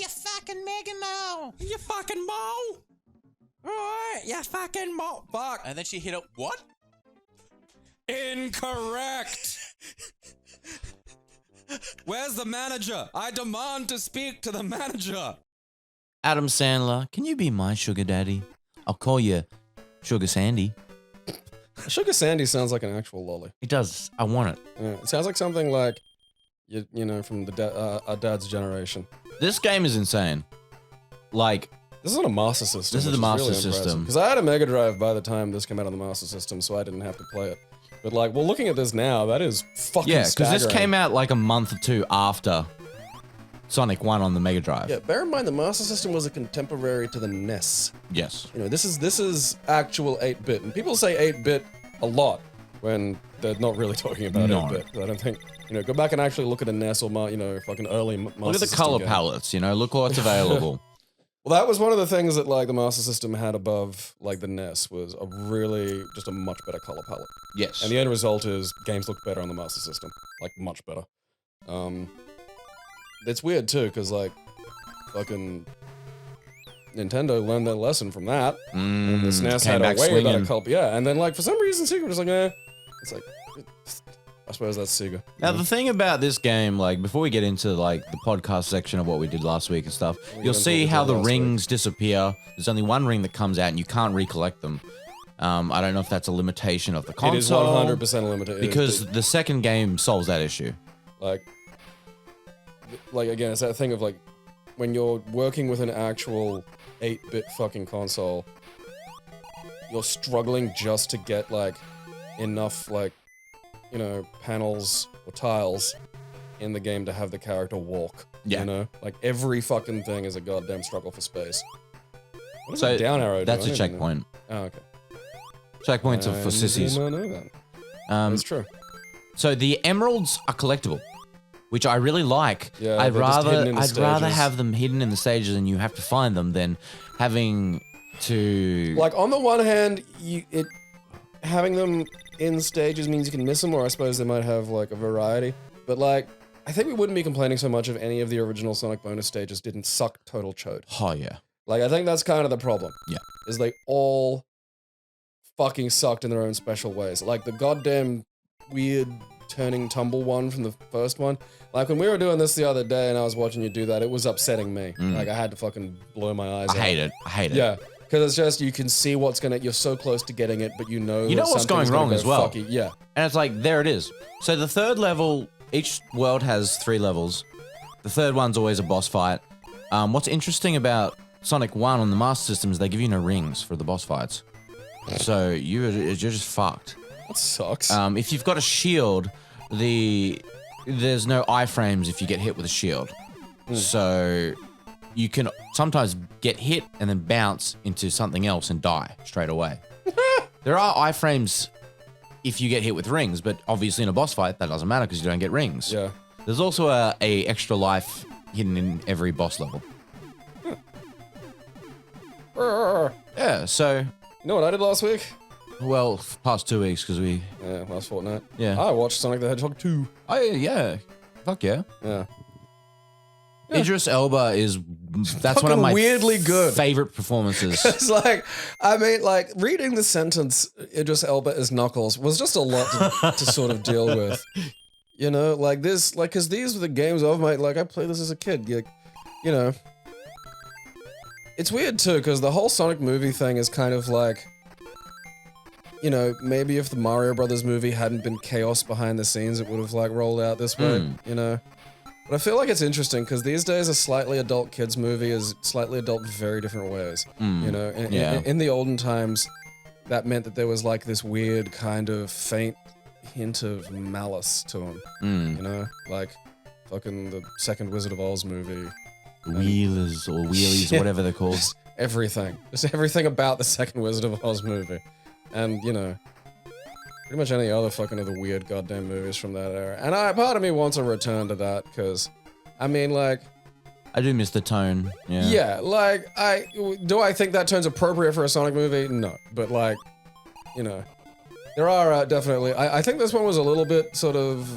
you fucking Mega Mo. You fucking Mo. Alright, you fucking Mo. Fuck. And then she hit it. What? Incorrect. Where's the manager? I demand to speak to the manager. Adam Sandler, can you be my sugar daddy? I'll call you Sugar Sandy. Sugar Sandy sounds like an actual lolly. It does. I want it. Yeah, it sounds like something like, you know, from the our dad's generation. This game is insane. Like, this is on a Master System. This is the Master System. Because I had a Mega Drive by the time this came out on the Master System, so I didn't have to play it. But like, well, looking at this now, that is fucking yeah, because this staggering. came out like a month or two after Sonic 1 on the Mega Drive. Yeah, bear in mind the Master System was a contemporary to the NES. Yes. You know, this is actual 8-bit, and people say 8-bit a lot when they're not really talking about 8-bit. I don't think, you know, go back and actually look at a NES or, you know, fucking early Master System. Look at the color game. palettes, you know, look what's available. Well, that was one of the things that, like, the Master System had above, like, the NES was a really, just a much better color palette. Yes. And the end result is games look better on the Master System. Like, much better. It's weird, too, because, like, fucking Nintendo learned their lesson from that. And the SNES had a way better color. Yeah, and then, like, for some reason, Sega was like, eh. It's like, I suppose that's Sega. Now, the thing about this game, like, before we get into, like, the podcast section of what we did last week and stuff, you'll see how the rings disappear. There's only one ring that comes out, and you can't recollect them. I don't know if that's a limitation of the console. It is 100% limited. Because the second game solves that issue. Like, again, it's that thing of, like, when you're working with an actual 8-bit fucking console, you're struggling just to get, like, enough, like, you know, panels or tiles in the game to have the character walk. Yeah. You know? Like, every fucking thing is a goddamn struggle for space. What is So, a down arrow do? That's I a don't checkpoint. know. Oh, okay. Checkpoints are for sissies. I did not know that. That's true. So the emeralds are collectible, which I really like. Yeah, I'd they're just hidden in the rather stages. have them hidden in the stages and you have to find them than having to... Like, on the one hand, having them in stages means you can miss them, or I suppose they might have, like, a variety. But, like, I think we wouldn't be complaining so much if any of the original Sonic bonus stages didn't suck total chode. Oh, yeah. Like, I think that's kind of the problem. Yeah. Is they all fucking sucked in their own special ways. Like, the goddamn weird turning tumble one from the first one. Like, when we were doing this the other day and I was watching you do that, it was upsetting me. Like, I had to fucking blow my eyes out. I hate it. Yeah. Because it's just, you can see what's gonna, you're so close to getting it, but you know what's going wrong as well. Yeah. And it's like, there it is. So the third level, each world has 3 levels. The third one's always a boss fight. What's interesting about Sonic 1 on the Master System is they give you no rings for the boss fights. So you're just fucked. That sucks. If you've got a shield, there's no iframes if you get hit with a shield. So you can sometimes get hit and then bounce into something else and die straight away. There are iframes if you get hit with rings, but obviously in a boss fight, that doesn't matter because you don't get rings. Yeah. There's also a extra life hidden in every boss level. Yeah, so... You know what I did last week? Well, past 2 weeks because we... Yeah, last fortnight. Yeah. I watched Sonic the Hedgehog 2. Oh, yeah. Fuck yeah. Yeah. Idris Elba is... That's one of my weirdly good favorite performances. It's like, I mean, like, reading the sentence, Idris Elba as Knuckles, was just a lot to sort of deal with. You know, like this, like, because these were the games of my, like, I played this as a kid. You know. It's weird, too, because the whole Sonic movie thing is kind of like, you know, maybe if the Mario Brothers movie hadn't been chaos behind the scenes, it would have, like, rolled out this way, you know? But I feel like it's interesting, because these days a slightly adult kids movie is slightly adult in very different ways, you know? In the olden times, that meant that there was, like, this weird kind of faint hint of malice to them, you know? Like, fucking the second Wizard of Oz movie. Wheelers or wheelies or whatever they're called. Just everything. Just everything about the second Wizard of Oz movie. And, you know, pretty much any other fucking other weird goddamn movies from that era. And part of me wants a return to that, because, I mean, like... I do miss the tone, yeah. Yeah, like, do I think that tone's appropriate for a Sonic movie? No. But, like, you know, there are definitely... I think this one was a little bit sort of...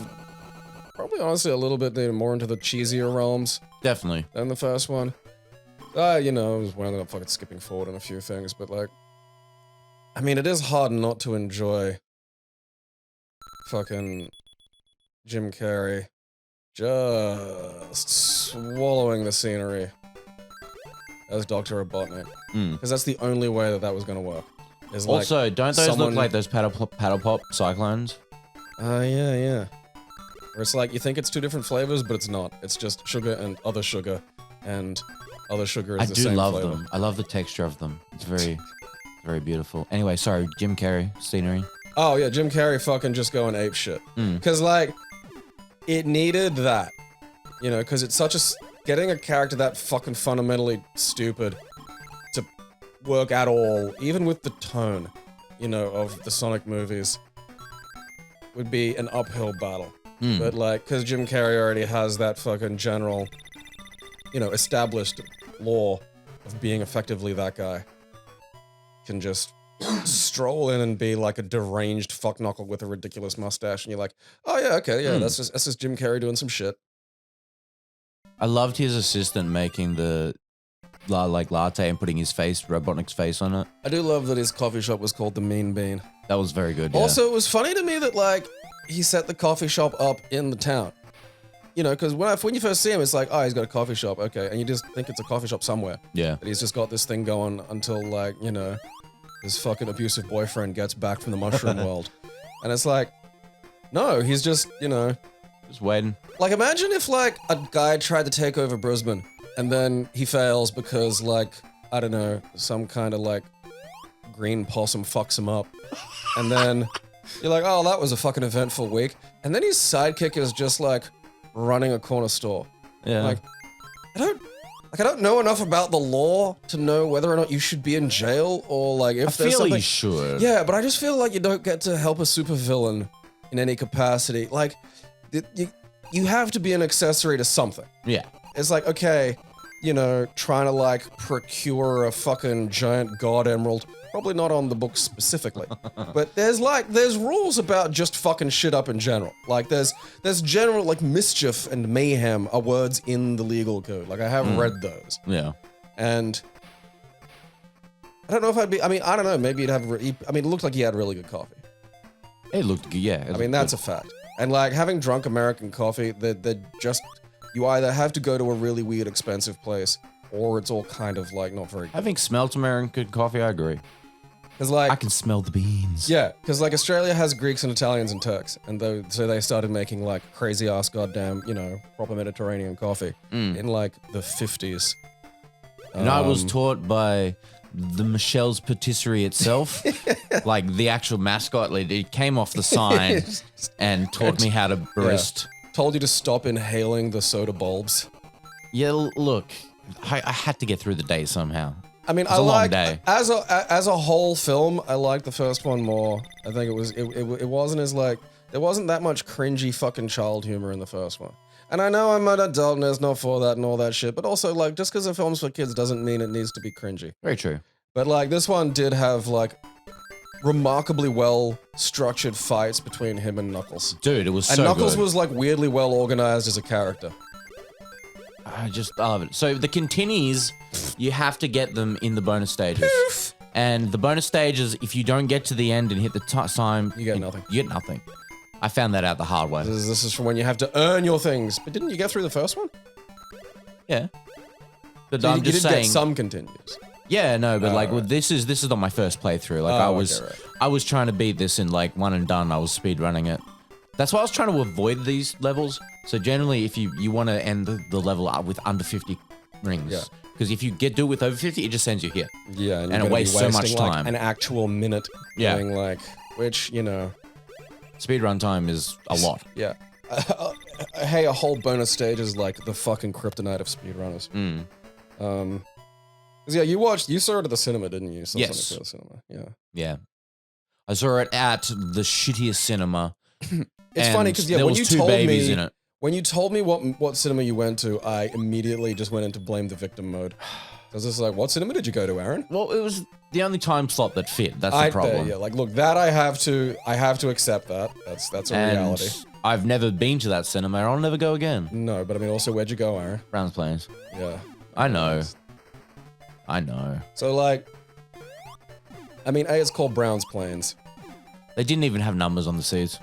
probably honestly a little bit more into the cheesier realms Definitely. than the first one. You know, I was wound up fucking skipping forward on a few things, but like, I mean, it is hard not to enjoy fucking Jim Carrey just swallowing the scenery as Dr. Robotnik. Because that's the only way that was going to work. Is like Also, don't those look like those paddle pop cyclones? Yeah. Where it's like, you think it's two different flavors, but it's not. It's just sugar and other sugar, and other sugar is the same flavor. I do love them. I love the texture of them. It's very, very beautiful. Anyway, sorry, Jim Carrey, scenery. Oh yeah, Jim Carrey fucking just going ape shit. Because like, it needed that. You know, because it's such a... Getting a character that fucking fundamentally stupid to work at all, even with the tone, you know, of the Sonic movies, would be an uphill battle. But like, because Jim Carrey already has that fucking general, you know, established lore of being effectively that guy, can just stroll in and be like a deranged fuckknuckle with a ridiculous mustache, and you're like, oh yeah, okay, yeah, that's just Jim Carrey doing some shit. I loved his assistant making the latte and putting his face, Robotnik's face on it. I do love that his coffee shop was called the Mean Bean. That was very good. Yeah. Also, it was funny to me that like he set the coffee shop up in the town. You know, because when you first see him, it's like, oh, he's got a coffee shop, okay, and you just think it's a coffee shop somewhere. Yeah. But he's just got this thing going until like, you know, his fucking abusive boyfriend gets back from the mushroom world, and it's like, no, he's just, you know. Just waiting. Like, imagine if, like, a guy tried to take over Brisbane, and then he fails because, like, I don't know, some kind of, like, green possum fucks him up. And then you're like, oh, that was a fucking eventful week. And then his sidekick is just, like, running a corner store. Yeah. Like, I don't know enough about the law to know whether or not you should be in jail, or, like, if there's something... you should. Yeah, but I just feel like you don't get to help a supervillain in any capacity. Like... You have to be an accessory to something. Yeah. It's like, okay, you know, trying to like procure a fucking giant god emerald. Probably not on the book specifically. But there's rules about just fucking shit up in general. Like there's general like mischief and mayhem are words in the legal code. Like I have read those. Yeah. And I don't know if I don't know, maybe it looked like he had really good coffee. It looked good, yeah. I mean, that's a fact. And like having drunk American coffee, you either have to go to a really weird expensive place, or it's all kind of like not very good. Having smelt American coffee, I agree. Because like I can smell the beans. Yeah, because like Australia has Greeks and Italians and Turks, and so they started making like crazy ass goddamn, you know, proper Mediterranean coffee in like the 50s. And I was taught by the Michelle's Patisserie itself, like the actual mascot, it came off the sign and taught me how to barista. Yeah. Told you to stop inhaling the soda bulbs. Yeah, look, I had to get through the day somehow. I mean, a long day. As a whole film, I liked the first one more. I think it wasn't as like, there wasn't that much cringy fucking child humor in the first one. And I know I'm an adult and it's not for that and all that shit, but also like just because a film's for kids doesn't mean it needs to be cringy. Very true. But like this one did have like remarkably well structured fights between him and Knuckles. Dude, it was and so Knuckles good. was like weirdly well organized as a character. I love it. So the Kintinis, you have to get them in the bonus stages. And the bonus stages, if you don't get to the end and hit the time, you get nothing. You get nothing. I found that out the hard way. This is from when you have to earn your things. But didn't you get through the first one? Yeah. But so I'm you just did saying. Get some continues. Yeah, no, but like right. this is not my first playthrough. Like I was trying to beat this in like one and done. I was speed running it. That's why I was trying to avoid these levels. So generally, if you want to end the level up with under 50 rings. Yeah. Because if you do it with over 50, it just sends you here. Yeah, and it wastes so much time. Like an actual minute. Yeah. Doing like, which, you know. Speedrun time is a lot. Yeah. Hey, a whole bonus stage is like the fucking kryptonite of speedrunners. Yeah, you saw it at the cinema, didn't you? Yes. At the cinema. Yeah. Yeah. I saw it at the shittiest cinema. It's funny because there was two babies in it. When you told me what cinema you went to, I immediately just went into blame the victim mode. I was just like, what cinema did you go to, Aaron? Well, it was the only time slot that fit. That's the problem. Yeah, like, look, that I have to accept that. That's a reality. I've never been to that cinema. I'll never go again. No, but I mean, also, where'd you go, Aaron? Browns Plains. Yeah. I know. I know. So, like, I mean, it's called Browns Plains. They didn't even have numbers on the seats.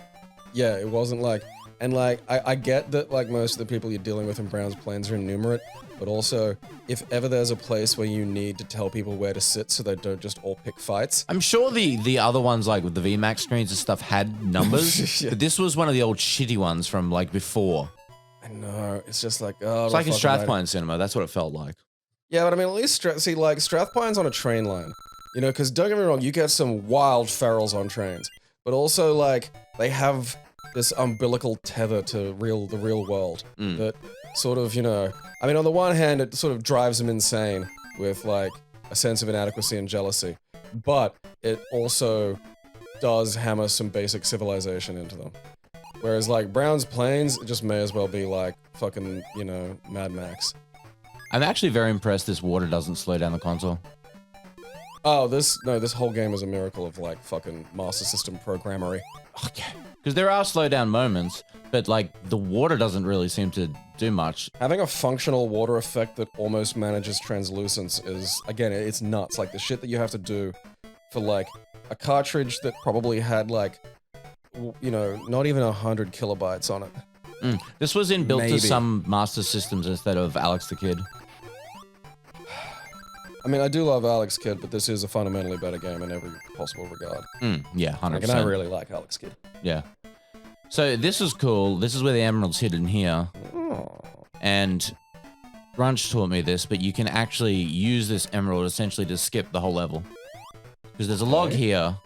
Yeah, it wasn't like, and like, I get that like most of the people you're dealing with in Browns Plains are innumerate, but also, if ever there's a place where you need to tell people where to sit so they don't just all pick fights. I'm sure the other ones, like with the VMAX screens and stuff, had numbers, Yeah. but this was one of the old shitty ones from like before. I know, it's just like, oh. It's like in Strathpine Cinema. That's what it felt like. Yeah, but I mean, at least, like, Strathpine's on a train line. You know, because don't get me wrong, you get some wild ferals on trains. But also, like, they have this umbilical tether to the real world that sort of, you know, I mean, on the one hand, it sort of drives them insane with, like, a sense of inadequacy and jealousy. But it also does hammer some basic civilization into them. Whereas, like, Browns Plains, it just may as well be, like, fucking, you know, Mad Max. I'm actually very impressed this water doesn't slow down the console. Oh, this whole game is a miracle of, like, fucking Master System programmery. Okay. Because there are slow down moments, but, like, the water doesn't really seem to do much. Having a functional water effect that almost manages translucence is, again, it's nuts. Like, the shit that you have to do for, like, a cartridge that probably had, like, you know, not even 100 kilobytes on it. This was built Maybe. to some Master Systems instead of Alex the Kid. I mean, I do love Alex Kidd, but this is a fundamentally better game in every possible regard. Yeah, 100%. Like, and I really like Alex Kidd. Yeah. So this is cool. This is where the emerald's hidden here. Oh. And Brunch taught me this, but you can actually use this emerald essentially to skip the whole level. Because there's a log here,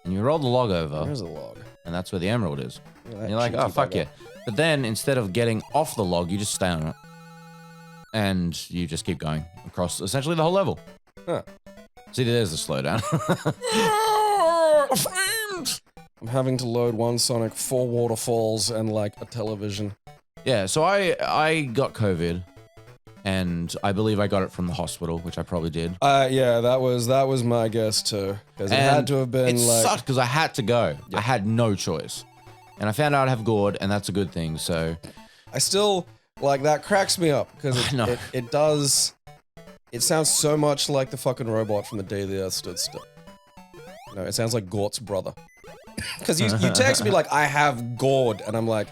and you roll the log over, There's a log. and that's where the emerald is. Yeah, And you're like, oh, fuck yeah. But then, instead of getting off the log, you just stay on it. And you just keep going across essentially the whole level. Huh. See, there's the slowdown. I'm having to load one Sonic, 4 waterfalls, and, like, a television. Yeah, so I got COVID, and I believe I got it from the hospital, which I probably did. Yeah, that was my guess, too. Because it had to have been, it like... sucked because I had to go. I had no choice. And I found out I have gourd, and that's a good thing, so... I still... Like, that cracks me up, because it does... It sounds so much like the fucking robot from the day the Earth stood still. You know, it sounds like Gort's brother. Because you text me like, I have gourd, and I'm like,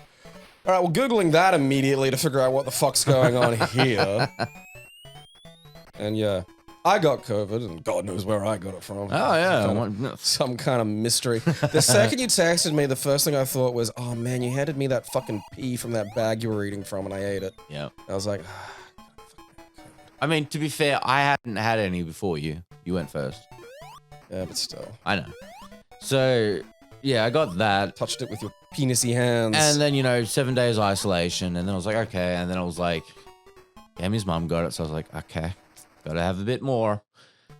alright, well, Googling that immediately to figure out what the fuck's going on here. And yeah, I got COVID, and God knows where I got it from. Oh, yeah. Some kind of mystery. The second you texted me, the first thing I thought was, oh man, you handed me that fucking pea from that bag you were eating from, and I ate it. Yeah. I was like, I mean, to be fair, I hadn't had any before you. You went first. yeah, but still. I know. So, yeah, I got that. Touched it with your penisy hands. And then, you know, 7 days isolation, and then I was like, okay. And then I was like, Gammy's mum got it, so I was like, okay, gotta have a bit more.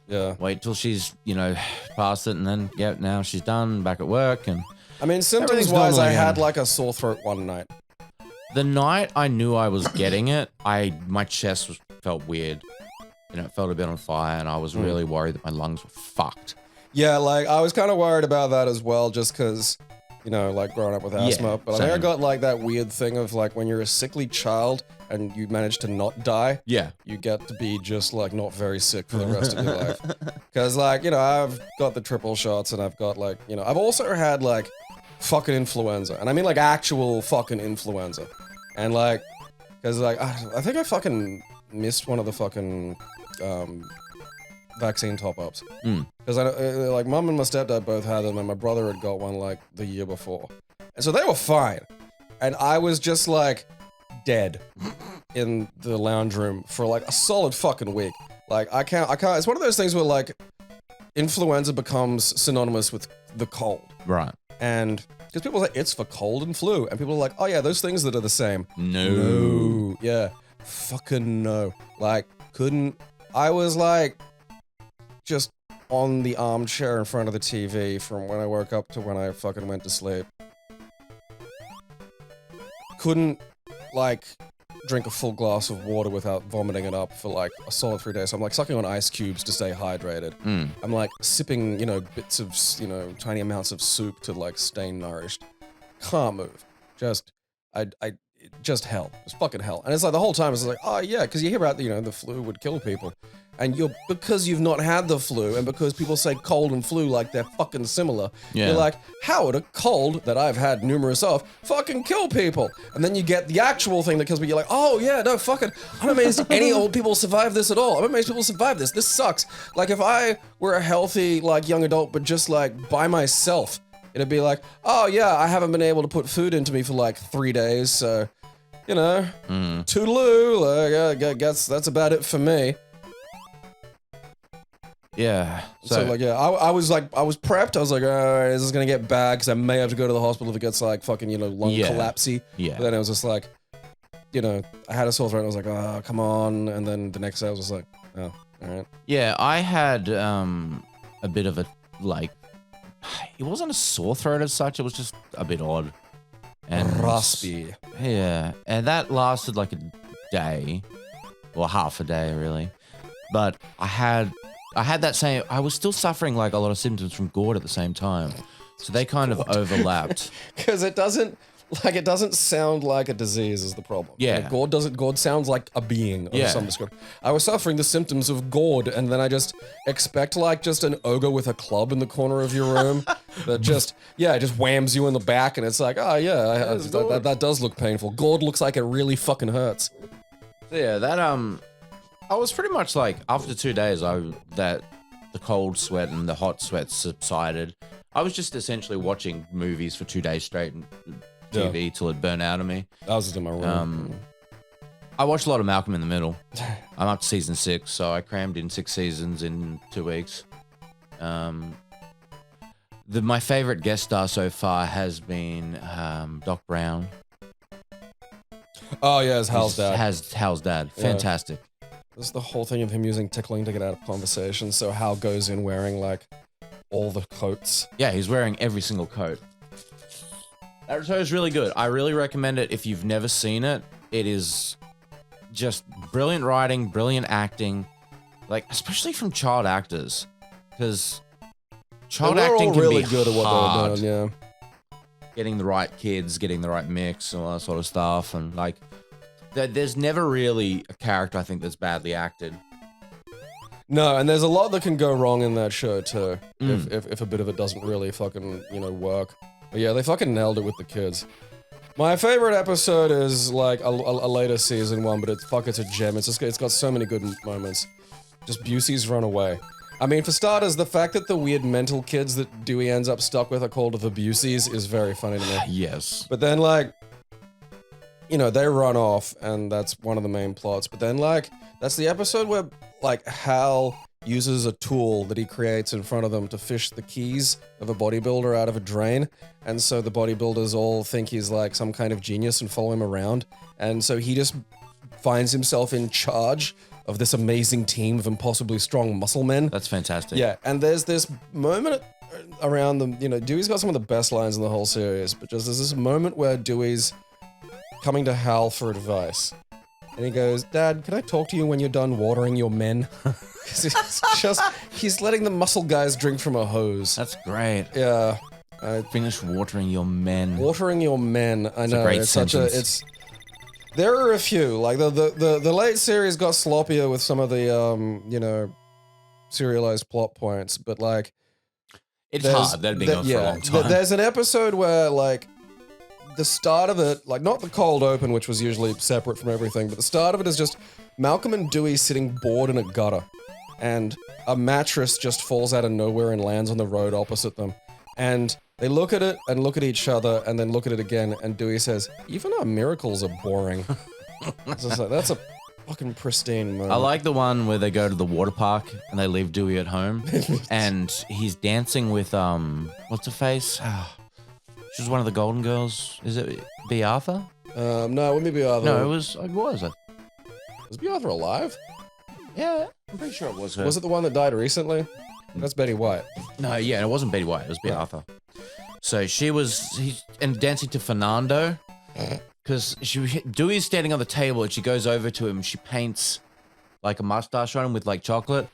Yeah. Wait till she's, you know, past it, and then, yeah, now she's done, back at work, and... I mean, Everything's symptoms-wise, normal I again. had like a sore throat one night. The night I knew I was getting it, my chest felt weird. You know, it felt a bit on fire, and I was really worried that my lungs were fucked. Yeah, like, I was kind of worried about that as well, just because, you know, like, growing up with asthma. But I think I same. got, like, that weird thing of, like, when you're a sickly child and you manage to not die, Yeah. you get to be just, like, not very sick for the rest of your life. Because, like, you know, I've got the triple shots, and I've got, like, you know, I've also had, like, fucking influenza. And I mean, like, actual fucking influenza. And, like, because, like, I think I fucking missed one of the fucking vaccine top-ups. Because, like, mum and my stepdad both had them, and my brother had got one, like, the year before. And so they were fine. And I was just, like, dead in the lounge room for, like, a solid fucking week. Like, I can't, it's one of those things where, like, influenza becomes synonymous with the cold. Right. And because people say it's for cold and flu, and people are like, oh yeah, those things that are the same. No. Yeah. Fucking no. Like, I was like, just on the armchair in front of the TV from when I woke up to when I fucking went to sleep. Couldn't, like, drink a full glass of water without vomiting it up for, like, a solid 3 days. So I'm, like, sucking on ice cubes to stay hydrated. I'm, like, sipping, you know, bits of, you know, tiny amounts of soup to, like, stay nourished. Can't move. just just hell. It's fucking hell. And it's like the whole time it's like, oh yeah, because you hear about the flu would kill people. And because you've not had the flu, and because people say cold and flu like they're fucking similar, you're like, how would a cold that I've had numerous of fucking kill people? And then you get the actual thing that kills me. You're like, oh yeah, no, fucking, I'm amazed any old people survive this at all. I'm amazed people survive this. This sucks. Like if I were a healthy like young adult, but just like by myself, it'd be like, oh yeah, I haven't been able to put food into me for like 3 days, so toodaloo. Like, I guess that's about it for me. Yeah. So like, yeah, I was prepped. I was like, alright, this is gonna get bad because I may have to go to the hospital if it gets like fucking, lung collapsey. Yeah. But then it was just like, I had a sore throat and I was like, oh, come on. And then the next day I was just like, oh, alright. Yeah, I had a bit of a, like, it wasn't a sore throat as such, it was just a bit odd. And raspy. Yeah, and that lasted like a day, or half a day really. But I had that same, I was still suffering like a lot of symptoms from GORD at the same time. So they kind of overlapped. Because it doesn't sound like a disease is the problem. Yeah. Like GORD sounds like a being of some description. I was suffering the symptoms of GORD, and then I just expect like just an ogre with a club in the corner of your room that just whams you in the back, and it's like, oh yeah, that does look painful. GORD looks like it really fucking hurts. Yeah, that I was pretty much like, after 2 days, that the cold sweat and the hot sweat subsided. I was just essentially watching movies for 2 days straight and TV till it burned out of me. I was just in my room. I watched a lot of Malcolm in the Middle. I'm up to season 6, so I crammed in 6 seasons in 2 weeks. My favorite guest star so far has been Doc Brown. Oh yeah, it's Hal's dad. Hal's dad. Fantastic. This is the whole thing of him using tickling to get out of conversation. So Hal goes in wearing like all the coats. Yeah, he's wearing every single coat. That show is really good. I really recommend it if you've never seen it. It is just brilliant writing, brilliant acting, like especially from child actors, because child acting can really be good at what hard. they're doing. Yeah, getting the right kids, getting the right mix, and all that sort of stuff, and like. There's never really a character, I think, that's badly acted. No, and there's a lot that can go wrong in that show, too, if a bit of it doesn't really fucking, work. But yeah, they fucking nailed it with the kids. My favorite episode is, like, a later season one, but it's a gem. It's got so many good moments. Just Busey's run away. I mean, for starters, the fact that the weird mental kids that Dewey ends up stuck with are called the Buseys is very funny to me. Yes. But then, like... they run off, and that's one of the main plots. But then, like, that's the episode where, like, Hal uses a tool that he creates in front of them to fish the keys of a bodybuilder out of a drain. And so the bodybuilders all think he's, like, some kind of genius and follow him around. And so he just finds himself in charge of this amazing team of impossibly strong muscle men. That's fantastic. Yeah, and there's this moment around them, Dewey's got some of the best lines in the whole series, but just there's this moment where Dewey's coming to Hal for advice. And he goes, Dad, can I talk to you when you're done watering your men? He's letting the muscle guys drink from a hose. That's great. Yeah. Finish watering your men. Watering your men. I know. It's a great sentence. There are a few. Like, the late series got sloppier with some of the, serialized plot points, but, like... It's hard. That'd been going for a long time. There's an episode where, like, the start of it, like not the cold open, which was usually separate from everything, but the start of it is just Malcolm and Dewey sitting bored in a gutter, and a mattress just falls out of nowhere and lands on the road opposite them. And they look at it and look at each other and then look at it again, and Dewey says, even our miracles are boring. It's just like, that's a fucking pristine moment. I like the one where they go to the water park and they leave Dewey at home, and he's dancing with, what's her face? She was one of the Golden Girls. Is it B. Arthur? No, it wouldn't be B. Arthur. No, it was. Was B. Arthur alive? Yeah, I'm pretty sure it was her. Was it the one that died recently? That's Betty White. No, yeah, it wasn't Betty White. It was B. Arthur. So he's dancing to Fernando, because Dewey's standing on the table and she goes over to him and she paints like a mustache on him with like chocolate.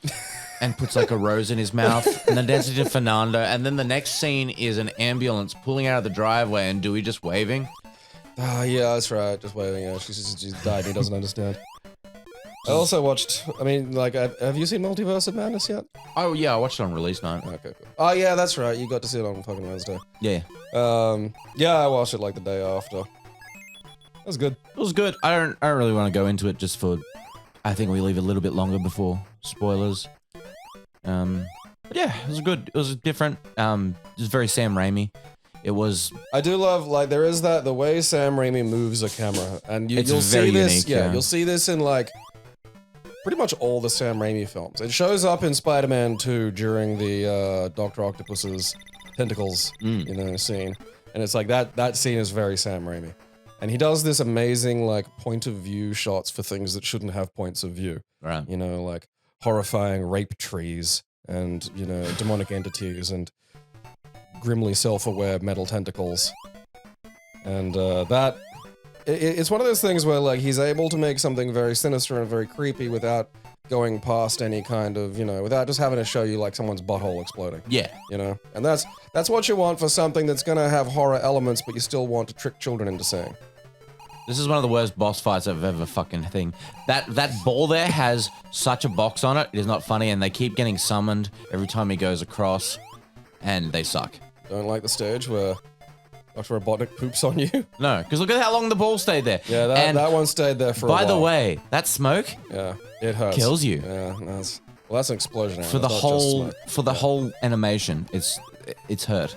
And puts like a rose in his mouth, and then dances to Fernando, and then the next scene is an ambulance pulling out of the driveway and Dewey just waving. Ah, yeah, that's right. Just waving. Yeah, she's died. He doesn't understand. I also watched. I mean, like, have you seen Multiverse of Madness yet? Oh yeah, I watched it on release night. Okay, cool. Oh yeah, that's right. You got to see it on fucking Wednesday. Yeah. Yeah, I watched it like the day after. That was good. It was good. I don't really want to go into it just for. I think we leave a little bit longer before spoilers. But yeah, it was good. It was different. It was very Sam Raimi. It was. I do love, like, there is that the way Sam Raimi moves a camera, and It's you'll very see this. unique, yeah. You'll see this in like pretty much all the Sam Raimi films. It shows up in Spider-Man 2 during the Dr. Octopus's tentacles, scene, and it's like that scene is very Sam Raimi, and he does this amazing like point of view shots for things that shouldn't have points of view. Right. Like horrifying rape trees and demonic entities and grimly self-aware metal tentacles, and it's one of those things where like he's able to make something very sinister and very creepy without going past any kind of without just having to show you like someone's butthole exploding. Yeah. And that's what you want for something that's gonna have horror elements, but you still want to trick children into seeing. This is one of the worst boss fights I've ever fucking thing. That ball there has such a box on it. It is not funny, and they keep getting summoned every time he goes across, and they suck. Don't like the stage where Dr. Robotnik poops on you. No, because look at how long the ball stayed there. Yeah, that one stayed there for a while. By the way, that smoke it hurts. kills you. Yeah, that's an explosion. For the whole animation, it's hurt.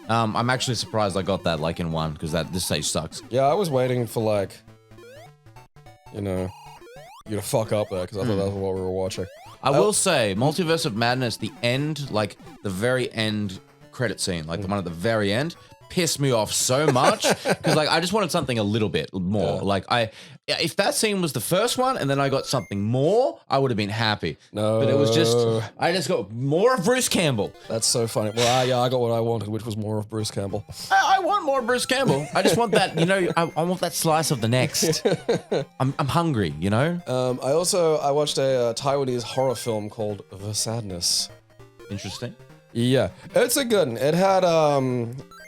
I'm actually surprised I got that like in one because this stage sucks. Yeah, I was waiting for like, you to fuck up there because I thought that's what we were watching. I will say, Multiverse of Madness, the end, like the very end credit scene, like the one at the very end, pissed me off so much because like I just wanted something a little bit more. Yeah. Like if that scene was the first one and then I got something more, I would have been happy. No, but it was I just got more of Bruce Campbell. That's so funny. Well, I got what I wanted, which was more of Bruce Campbell. I want more Bruce Campbell. I just want that. I want that slice of the next. I'm hungry. I watched a Taiwanese horror film called The Sadness. Interesting. Yeah, it's a good one. It had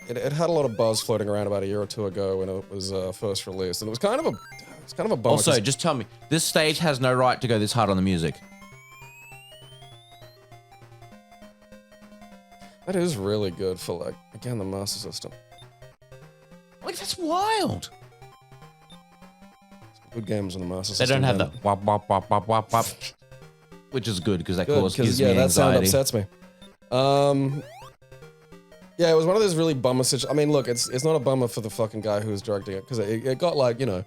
It had a lot of buzz floating around about a year or two ago when it was first released, and it was kind of a bummer. Also, just tell me, this stage has no right to go this hard on the music. That is really good for like again the Master System. Like that's wild. Good games on the Master They System. don't have the wop wop wop wop wop wop, which is good because that gives me that sound anxiety. upsets me. Yeah, it was one of those really bummer situations. I mean, look, it's not a bummer for the fucking guy who was directing it because it got like a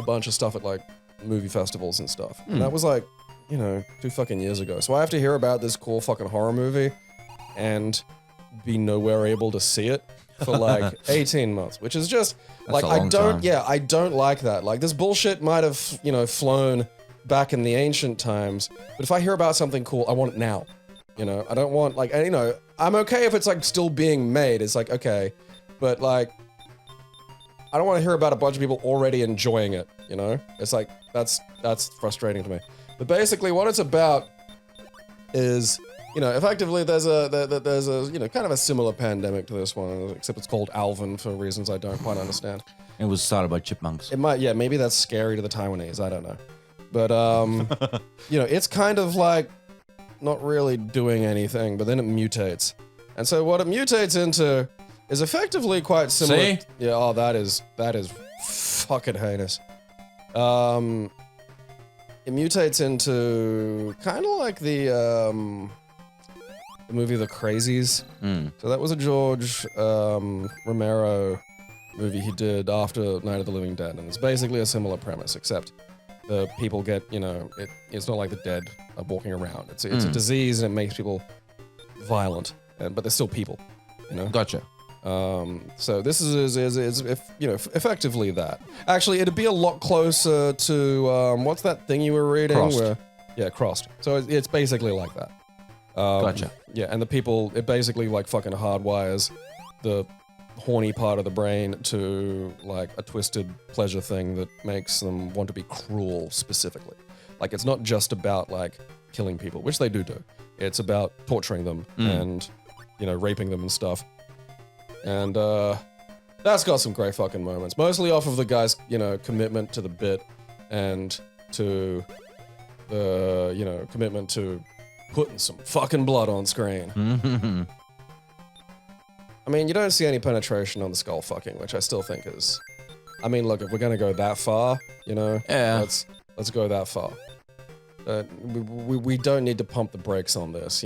bunch of stuff at like movie festivals and stuff, and that was like 2 fucking years ago. So I have to hear about this cool fucking horror movie and be nowhere able to see it for like 18 months, which is just like I don't like that. Like this bullshit might have flown back in the ancient times, but if I hear about something cool, I want it now. I don't want like I'm okay if it's like still being made. It's like okay, but like I don't want to hear about a bunch of people already enjoying it. It's like that's frustrating to me. But basically, what it's about is effectively there's a kind of a similar pandemic to this one, except it's called Alvin for reasons I don't quite understand. It was started by chipmunks. It might, maybe that's scary to the Taiwanese. I don't know, but it's kind of like not really doing anything, but then it mutates. And so what it mutates into is effectively quite similar. See? Yeah, oh, that is fucking heinous. It mutates into kind of like the movie The Crazies. So that was a George Romero movie he did after Night of the Living Dead, and it's basically a similar premise, except the people get, it's not like the dead are walking around. It's a disease and it makes people violent, but they're still people, Gotcha. So this is effectively that. Actually, it'd be a lot closer to what's that thing you were reading? Crossed. Crossed. So it's basically like that. Gotcha. Yeah, and the people, it basically like fucking hardwires the horny part of the brain to like a twisted pleasure thing that makes them want to be cruel specifically. Like it's not just about like killing people, which they do. It's about torturing them and raping them and stuff. And That's got some great fucking moments. Mostly off of the guy's, commitment to the bit and to the, commitment to putting some fucking blood on screen. I mean, you don't see any penetration on the skull fucking, which I still think is... I mean, look, if we're gonna go that far, Yeah. let's go that far. We don't need to pump the brakes on this,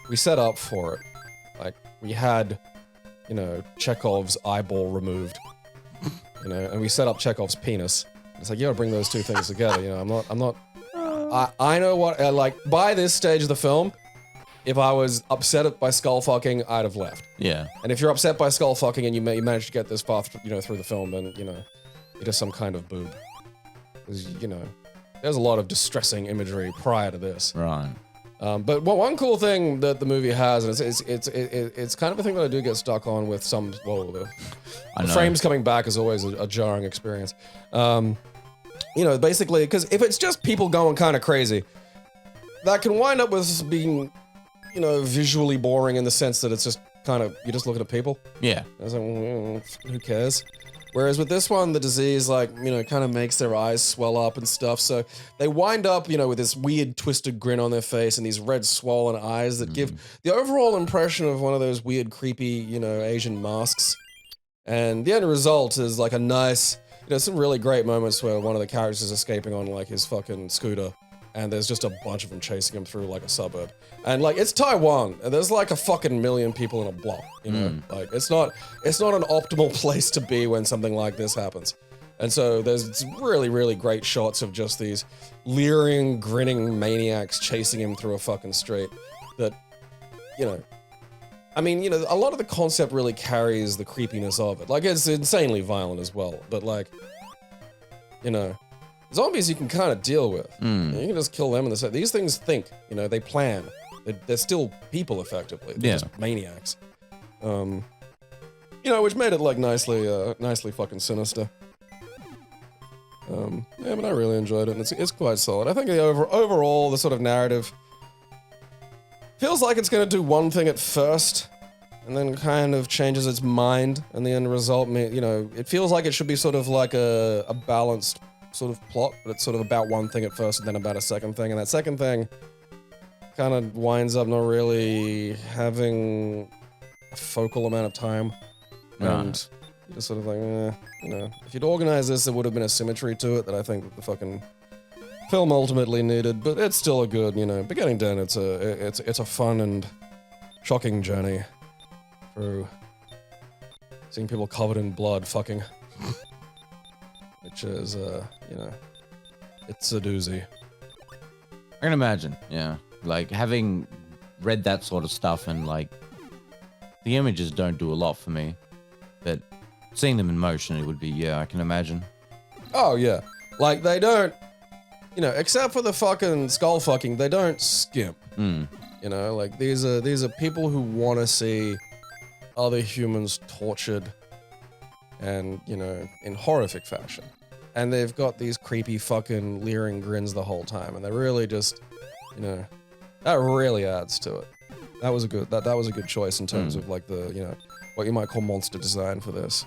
We set up for it. Like, we had, Chekhov's eyeball removed, and we set up Chekhov's penis. It's like, you gotta bring those two things together, I know what, by this stage of the film, if I was upset by skull fucking, I'd have left. Yeah. And if you're upset by skull fucking and you manage to get this far, through the film, then, it is some kind of boob. Because, there's a lot of distressing imagery prior to this. Right. But one cool thing that the movie has, and it's kind of a thing that I do get stuck on with some, the frames coming back is always a jarring experience. Basically, because if it's just people going kind of crazy, that can wind up with being, visually boring in the sense that it's just kind of, you're just looking at people. Yeah. It's like, who cares? Whereas with this one, the disease, kind of makes their eyes swell up and stuff. So they wind up, with this weird twisted grin on their face and these red swollen eyes that give the overall impression of one of those weird, creepy, Asian masks. And the end result is like a nice, some really great moments where one of the characters is escaping on his fucking scooter. And there's just a bunch of them chasing him through a suburb. And it's Taiwan, and there's a fucking million people in a block, it's not an optimal place to be when something like this happens. And so there's really, really great shots of just these leering, grinning maniacs chasing him through a fucking street that, a lot of the concept really carries the creepiness of it. It's insanely violent as well, but zombies you can kind of deal with. You can just kill them in the set. These things think, they plan. They're still people, effectively. They're just maniacs. Which made it nicely fucking sinister. But I really enjoyed it, and it's quite solid. I think overall, the sort of narrative feels like it's going to do one thing at first, and then kind of changes its mind, and the end result, it feels like it should be sort of like a balanced sort of plot, but it's sort of about one thing at first and then about a second thing, and that second thing kind of winds up not really having a focal amount of time. And you're just sort of like, if you'd organized this, there would have been a symmetry to it that I think the fucking film ultimately needed, but it's still a good, beginning to end, it's a fun and shocking journey through seeing people covered in blood fucking. Which is, it's a doozy. I can imagine, yeah. Having read that sort of stuff and, the images don't do a lot for me. But seeing them in motion, it would be, I can imagine. Oh, yeah. They don't, except for the fucking skull fucking, they don't skimp. These are people who want to see other humans tortured and, in horrific fashion. And they've got these creepy fucking leering grins the whole time, and they're really just, that really adds to it. That was a good choice in terms of the, what you might call monster design for this.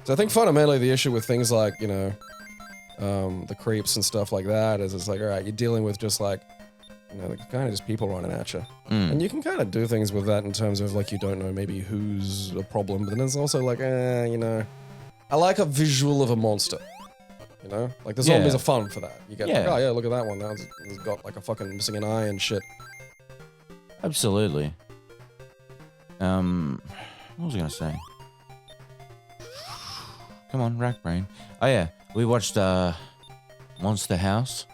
So I think fundamentally the issue with things like, the creeps and stuff like that is it's all right, you're dealing with just kind of just people running at you. And you can kind of do things with that in terms of you don't know maybe who's a problem, but then it's also I like a visual of a monster. The zombies are fun for that. You get oh yeah, look at that one. That one's got a fucking missing an eye and shit. Absolutely. What was I gonna say? Come on, rack brain. Oh yeah, we watched Monster House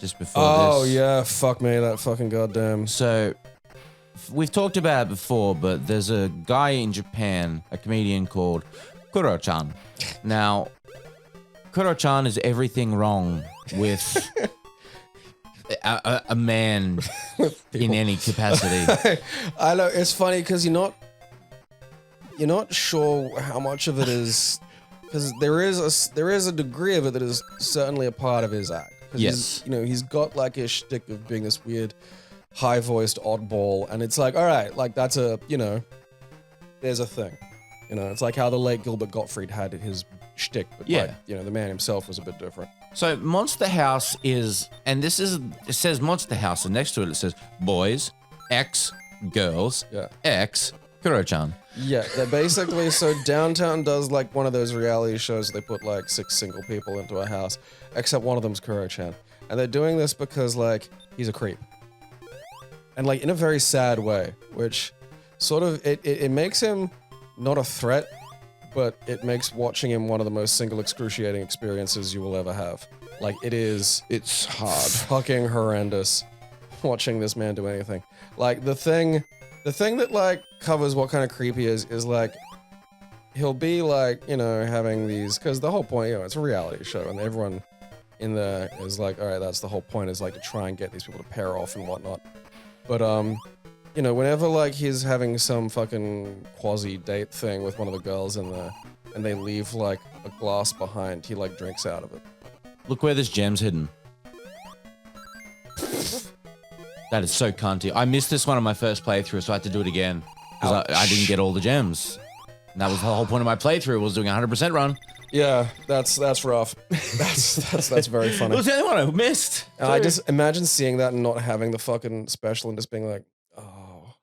just before this. Oh yeah, fuck me, that fucking goddamn. So we've talked about it before, but there's a guy in Japan, a comedian called Kuro-chan. Now, Kuro-chan is everything wrong with a man in any capacity. I know, it's funny because you're not sure how much of it is, because there is a degree of it that is certainly a part of his act. Yes. He's got a shtick of being this weird, high-voiced oddball, and it's all right, that's a, there's a thing. You know, it's like how the late Gilbert Gottfried had his shtick, but like, you know, the man himself was a bit different. So Monster House is, and this is, it says Monster House, and next to it says boys, X, girls, X, Kuro-chan. Yeah, they're basically, so Downtown does like one of those reality shows. They put like 6 single people into a house, except one of them's Kuro-chan. And they're doing this because like, he's a creep. And like in a very sad way, which sort of, it makes him not a threat, but it makes watching him one of the most single excruciating experiences you will ever have. Like it's hard. Fucking horrendous watching this man do anything. Like the thing that like covers what kind of creep he is like, he'll be like, you know, having these, because the whole point, you know, it's a reality show and everyone in there is like, all right, that's the whole point, is like to try and get these people to pair off and whatnot. But you know, whenever like he's having some fucking quasi date thing with one of the girls in there and they leave like a glass behind, he like drinks out of it. Look where this gem's hidden. That is so cunty. I missed this one on my first playthrough, so I had to do it again. Because I didn't get all the gems. And that was the whole point of my playthrough, was doing a 100% run. Yeah, that's rough. That's very funny. It was the only one I missed. I just imagine seeing that and not having the fucking special and just being like, oh.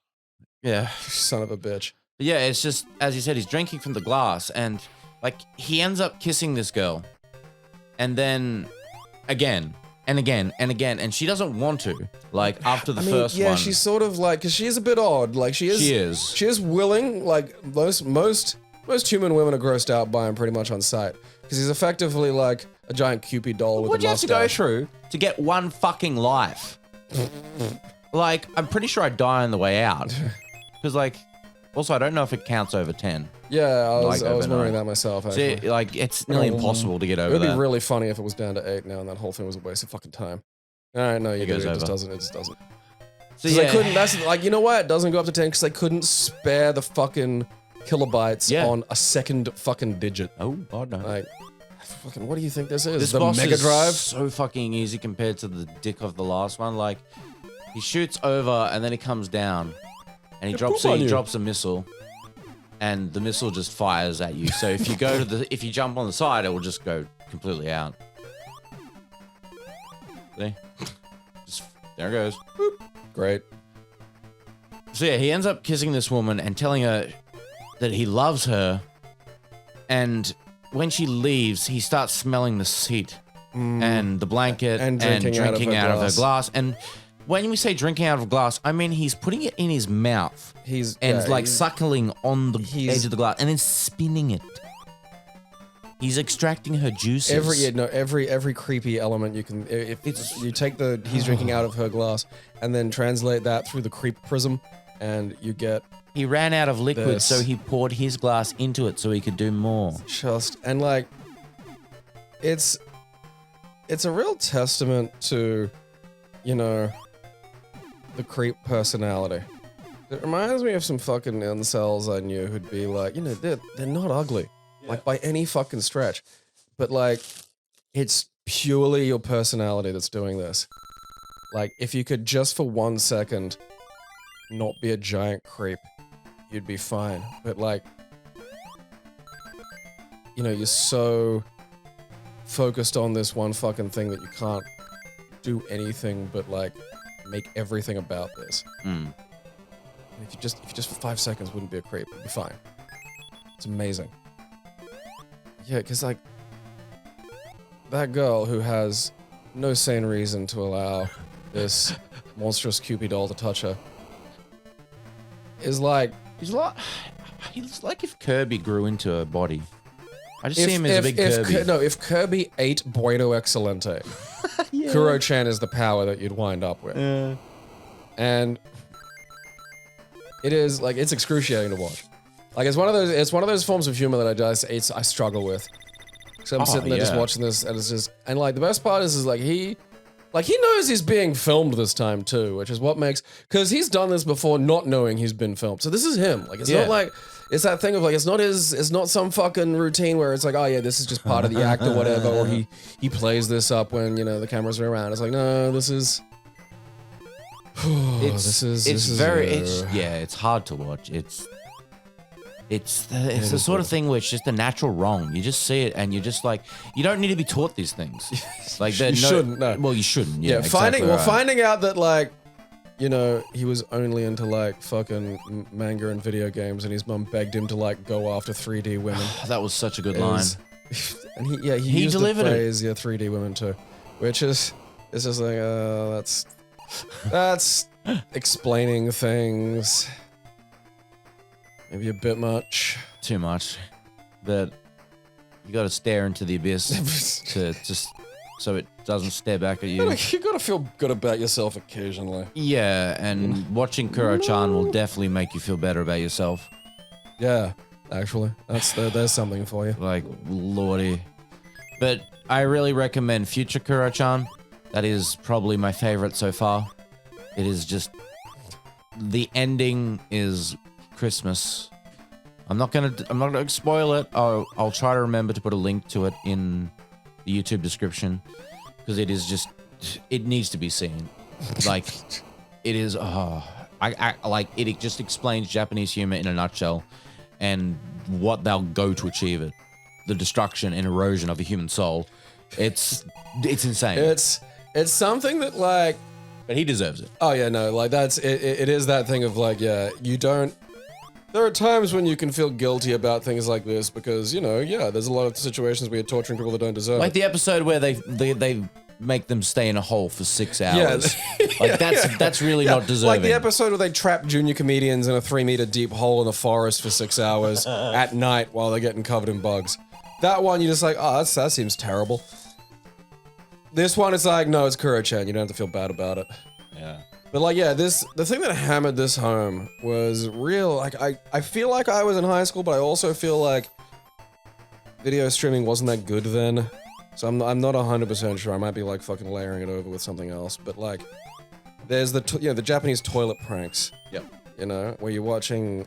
Yeah. Son of a bitch. But yeah, it's just, as you said, he's drinking from the glass, and like he ends up kissing this girl. And then again, and again, and again, and she doesn't want to. Like after the first one. Yeah, she's sort of like, because she is a bit odd. Like she is willing. Like most human women are grossed out by him pretty much on sight, because he's effectively like a giant Cupid doll with a mustache. What'd you have to go through to get one fucking life? Like, I'm pretty sure I'd die on the way out. Because like, also I don't know if it counts over 10. Yeah, I was like wondering that myself, actually. See, like, it's nearly impossible to get over that. It would be really funny if it was down to 8 now and that whole thing was a waste of fucking time. Alright, no, it just doesn't. So yeah. They couldn't, that's like, you know why it doesn't go up to 10? Because they couldn't spare the fucking kilobytes on a second fucking digit. Oh, God, no. Like, fucking, what do you think this is? This the boss Mega Drive? is so fucking easy compared to the dick of the last one. Like, he shoots over and then he comes down and he drops a missile. And the missile just fires at you. So if you go to if you jump on the side, it will just go completely out. See? Just, there it goes. Boop. Great. So yeah, he ends up kissing this woman and telling her that he loves her. And when she leaves, he starts smelling the seat and the blanket and drinking out of her glass. And when we say drinking out of a glass, I mean he's putting it in his mouth. He's suckling on the edge of the glass and then spinning it. He's extracting her juices. Every creepy element you can. You take he's drinking out of her glass and then translate that through the creep prism, and you get. He ran out of liquid, so he poured his glass into it so he could do more. And like, it's a real testament to, you know, the creep personality. It reminds me of some fucking incels I knew who'd be like, you know, they're not ugly, like by any fucking stretch, but like, it's purely your personality that's doing this. Like, if you could just for 1 second not be a giant creep, you'd be fine. But like, you know, you're so focused on this one fucking thing that you can't do anything but like make everything about this. If you just for 5 seconds wouldn't be a creep, it'd be fine. It's amazing. Yeah, because like, that girl who has no sane reason to allow this monstrous Cupid doll to touch her is like, he's like if Kirby grew into her body. I just see him as a big Kirby. If Kirby ate Bueno Excelente, Kuro-chan is the power that you'd wind up with. And it is like, it's excruciating to watch. Like, it's one of those forms of humor that I struggle with. So I'm sitting there just watching this, and it's just, and like the best part is like he knows he's being filmed this time too, which is what makes, because he's done this before not knowing he's been filmed. So this is him. Like, it's not like, it's that thing of like, it's not some fucking routine where it's like, oh yeah, this is just part of the act or whatever, or he plays this up when, you know, the cameras are around. It's like, no, this is. It's hard to watch. It's the sort of thing where it's just a natural wrong. You just see it and you're just like, you don't need to be taught these things. Like shouldn't. No. Well, you shouldn't. Yeah, finding out that like, you know, he was only into like fucking manga and video games, and his mum begged him to like go after 3D women. That was such a good line. And he used delivered the phrase, 3D women too, which is it's just like that's explaining things. Maybe a bit much. Too much. But you got to stare into the abyss to just so it doesn't stare back at you. You got to feel good about yourself occasionally. Yeah, and watching Kuro-chan will definitely make you feel better about yourself. Yeah, actually, there's something for you. Like, lordy. But I really recommend Future Kuro-chan. That is probably my favorite so far. It is just the ending is Christmas. I'm not gonna spoil it. I'll try to remember to put a link to it in the YouTube description because it is just, it needs to be seen. Like, it is. I like it. It just explains Japanese humor in a nutshell and what they'll go to achieve it. The destruction and erosion of a human soul. It's insane. It's something that like. But he deserves it. Oh yeah, no, like that's it. It is that thing of like, yeah, you don't. There are times when you can feel guilty about things like this because, you know, yeah, there's a lot of situations where you're torturing people that don't deserve like it. the episode where they make them stay in a hole for 6 hours. Like that's really not deserving. Like the episode where they trap junior comedians in a 3-meter deep hole in the forest for 6 hours at night while they're getting covered in bugs. That one, you're just like, oh, that seems terrible. This one is like, no, it's Kuro-chan. You don't have to feel bad about it. Yeah. But like, yeah, the thing that hammered this home was real. Like, I feel like I was in high school, but I also feel like video streaming wasn't that good then. So I'm not 100% sure. I might be like fucking layering it over with something else. But like, there's the Japanese toilet pranks. Yep. You know, where you're watching,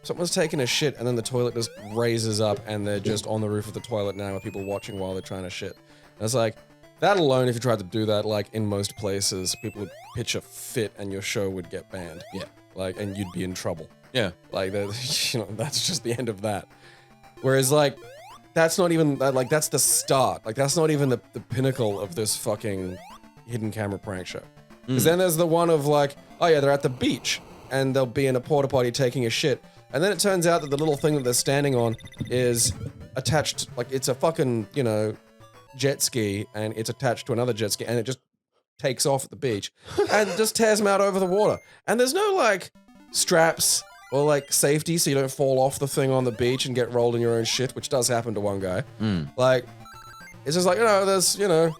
someone's taking a shit and then the toilet just raises up and they're just on the roof of the toilet now with people watching while they're trying to shit. And it's like, that alone, if you tried to do that, like, in most places, people would pitch a fit and your show would get banned. Yeah. Like, and you'd be in trouble. Yeah. Like, that's just the end of that. Whereas, like, that's not even, like, that's the start. Like, that's not even the pinnacle of this fucking hidden camera prank show. Because then there's the one of, like, oh yeah, they're at the beach, and they'll be in a porta potty taking a shit. And then it turns out that the little thing that they're standing on is attached, like, it's a fucking, jet ski, and it's attached to another jet ski, and it just takes off at the beach and just tears them out over the water. And there's no like straps or like safety so you don't fall off the thing on the beach and get rolled in your own shit, which does happen to one guy. Like, it's just like, there's,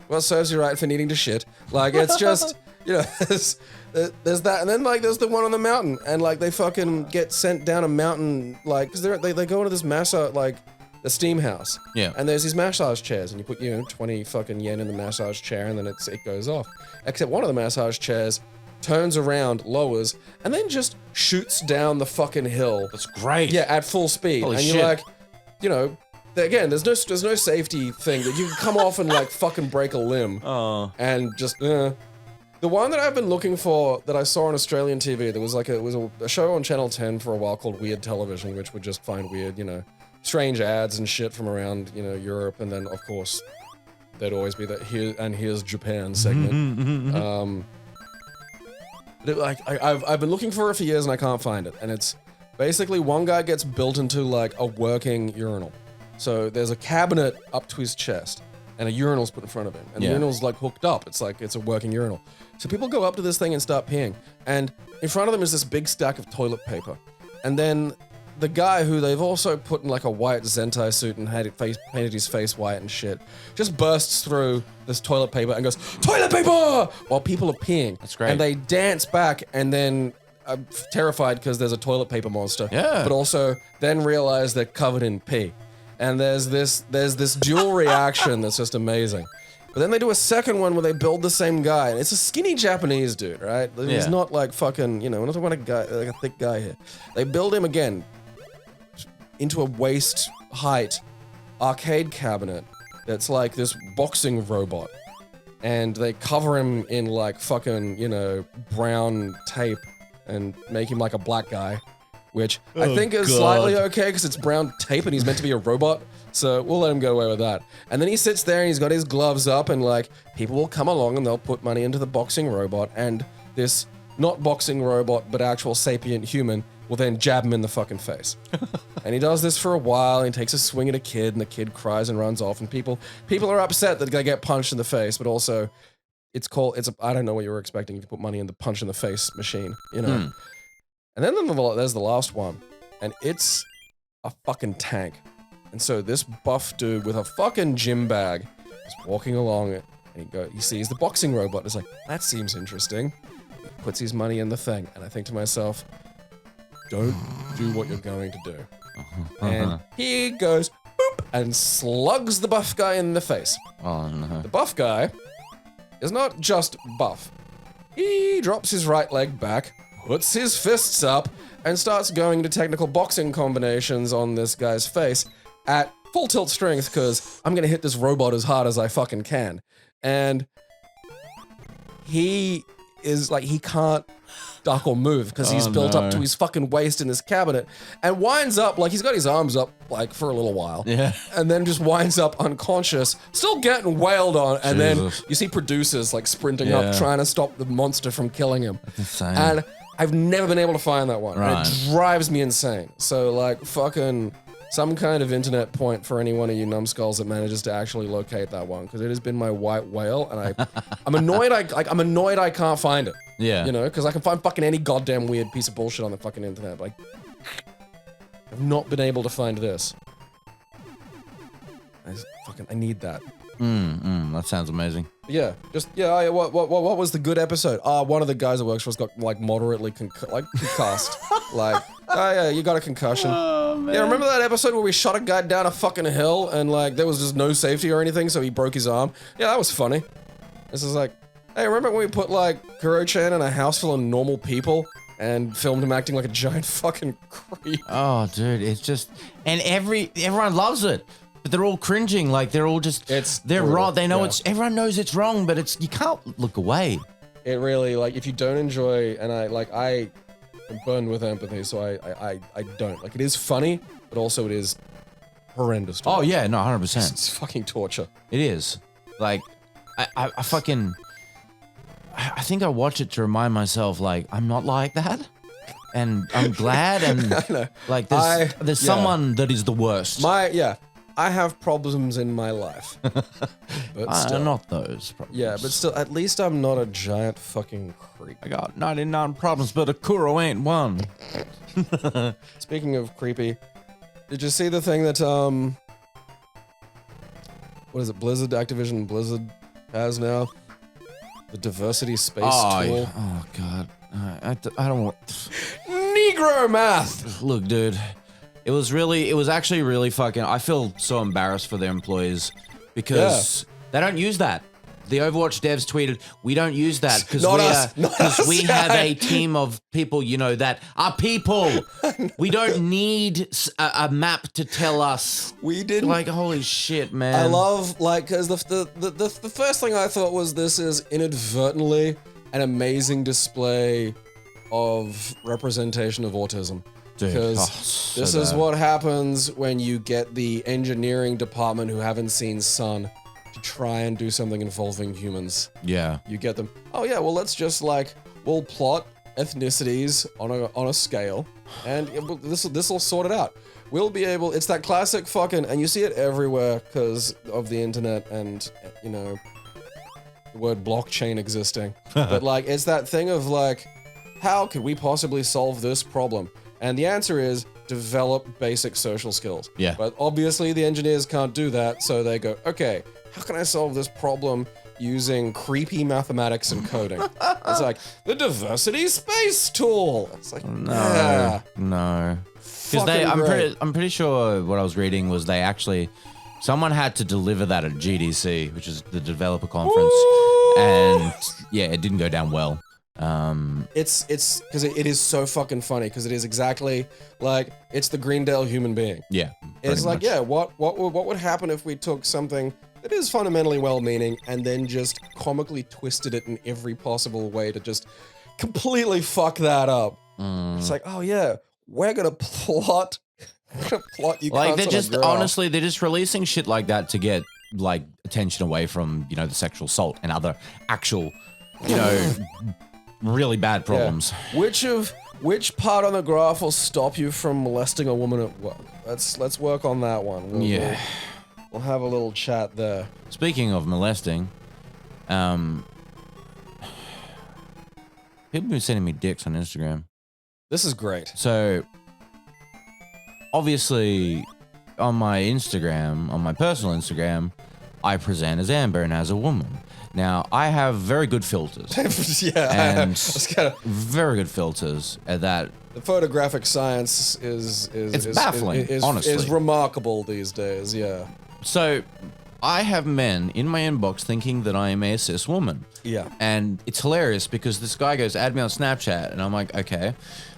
what serves you right for needing to shit. Like, it's just, there's that. And then like there's the one on the mountain, and like they fucking get sent down a mountain, like, because they go into this massage, like, the steam house. Yeah. And there's these massage chairs, and you put, 20 fucking yen in the massage chair, and then it goes off. Except one of the massage chairs turns around, lowers, and then just shoots down the fucking hill. That's great. Yeah, at full speed. Holy and shit. you're like, again, there's no safety thing that you can come off and like fucking break a limb. Oh. And just, The one that I've been looking for that I saw on Australian TV, there was like it was a show on Channel 10 for a while called Weird Television, which would just find weird, strange ads and shit from around, Europe, and then of course there'd always be that here's Japan segment. I've been looking for it for years and I can't find it, and it's basically one guy gets built into like a working urinal. So there's a cabinet up to his chest, and a urinal's put in front of him, and the urinal's like hooked up. It's like it's a working urinal. So people go up to this thing and start peeing, and in front of them is this big stack of toilet paper, and then the guy who they've also put in like a white Zentai suit and painted his face white and shit, just bursts through this toilet paper and goes, "Toilet paper!" while people are peeing. That's great. And they dance back, and then I'm terrified because there's a toilet paper monster. Yeah. But also then realize they're covered in pee. And there's this dual reaction that's just amazing. But then they do a second one where they build the same guy, and it's a skinny Japanese dude, right? He's not like fucking, we're not talking about a guy, like a thick guy here. They build him again into a waist height arcade cabinet that's like this boxing robot, and they cover him in like fucking, brown tape and make him like a black guy which I think is slightly okay because it's brown tape and he's meant to be a robot. So we'll let him get away with that. And then he sits there and he's got his gloves up and like people will come along and they'll put money into the boxing robot, and this not boxing robot but actual sapient human will then jab him in the fucking face. And he does this for a while and he takes a swing at a kid and the kid cries and runs off, and people are upset that they get punched in the face, but also I don't know what you were expecting if you put money in the punch in the face machine, you know? And then there's the last one, and it's a fucking tank. And so this buff dude with a fucking gym bag is walking along it, and he sees the boxing robot and is like, that seems interesting. He puts his money in the thing, and I think to myself, don't do what you're going to do. And he goes, boop, and slugs the buff guy in the face. Oh no. The buff guy is not just buff. He drops his right leg back, puts his fists up, and starts going to technical boxing combinations on this guy's face at full tilt strength, because I'm gonna hit this robot as hard as I fucking can. And he is like, he can't duck or move because he's built up to his fucking waist in this cabinet, and winds up, like, he's got his arms up like for a little while. Yeah. And then just winds up unconscious, still getting wailed on, and then you see producers like sprinting up trying to stop the monster from killing him. That's insane. And I've never been able to find that one. Right. And it drives me insane. So like fucking some kind of internet point for any one of you numbskulls that manages to actually locate that one, because it has been my white whale, and I'm annoyed. I'm annoyed I can't find it. Yeah, you know, because I can find fucking any goddamn weird piece of bullshit on the fucking internet. Like, I've not been able to find this. I need that. That sounds amazing. Yeah, what was the good episode? One of the guys that works for us got like moderately concussed. Like, oh yeah, you got a concussion. Oh, man. Yeah, remember that episode where we shot a guy down a fucking hill and like there was just no safety or anything, so he broke his arm? Yeah, that was funny. This is like, hey, remember when we put like Kuro-chan in a house full of normal people and filmed him acting like a giant fucking creep? Oh, dude, it's just, and everyone loves it. But they're all cringing, like they're all just, they're wrong. They know everyone knows it's wrong, but you can't look away. It really, like, if you don't enjoy, and I am burned with empathy, so I don't. Like, it is funny, but also it is horrendous to watch. Yeah, no, 100%. It's fucking torture. It is. Like, I think I watch it to remind myself, like, I'm not like that. And I'm glad, and like, there's someone that is the worst. I have problems in my life. But still. Not those problems. Yeah, but still, at least I'm not a giant fucking creep. I got 99 problems, but a Kuro ain't one. Speaking of creepy, did you see the thing that, what is it, Activision Blizzard has now? The diversity space tool? Oh, God. I don't want... Negro math! Look, dude. It was actually really fucking, I feel so embarrassed for their employees because they don't use that. The Overwatch devs tweeted, we don't use that because we have a team of people, you know, that are people. We don't need a map to tell us. We didn't. Like, holy shit, man. I love, like, because the first thing I thought was this is inadvertently an amazing display of representation of autism. Because this is what happens when you get the engineering department who haven't seen Sun to try and do something involving humans. Yeah. You get them, oh yeah, well let's just like, we'll plot ethnicities on a scale and this will sort it out. We'll be able, it's that classic fucking, and you see it everywhere because of the internet and, you know, the word blockchain existing. But like, it's that thing of like, how could we possibly solve this problem? And the answer is develop basic social skills. Yeah. But obviously the engineers can't do that, so they go, okay, how can I solve this problem using creepy mathematics and coding? It's like, the diversity space tool. It's like, no. Because I'm pretty sure what I was reading was someone had to deliver that at GDC, which is the developer conference. Ooh. And yeah, it didn't go down well. It's because it is so fucking funny because it is exactly like it's the Greendale human being. Yeah, it's like much. What would happen if we took something that is fundamentally well-meaning and then just comically twisted it in every possible way to just completely fuck that up? It's like, oh yeah, we're gonna plot you Like, cunts they're on a just, graph. honestly, they're just releasing shit like that to get, like, attention away from, the sexual assault and other actual, really bad problems. Yeah. Which part on the graph will stop you from molesting a woman at work? Let's work on that one. We'll have a little chat there. Speaking of molesting, people have been sending me dicks on Instagram. This is great. So, obviously, on my Instagram, on my personal Instagram, I present as Amber and as a woman. Now, I have very good filters. Yeah, And it's kind of very good filters at that. the photographic science is baffling, honestly. is remarkable these days. Yeah, So, I have men in my inbox thinking that I am a cis woman. yeah. And it's hilarious because this guy goes, add me on Snapchat. And I'm like, okay.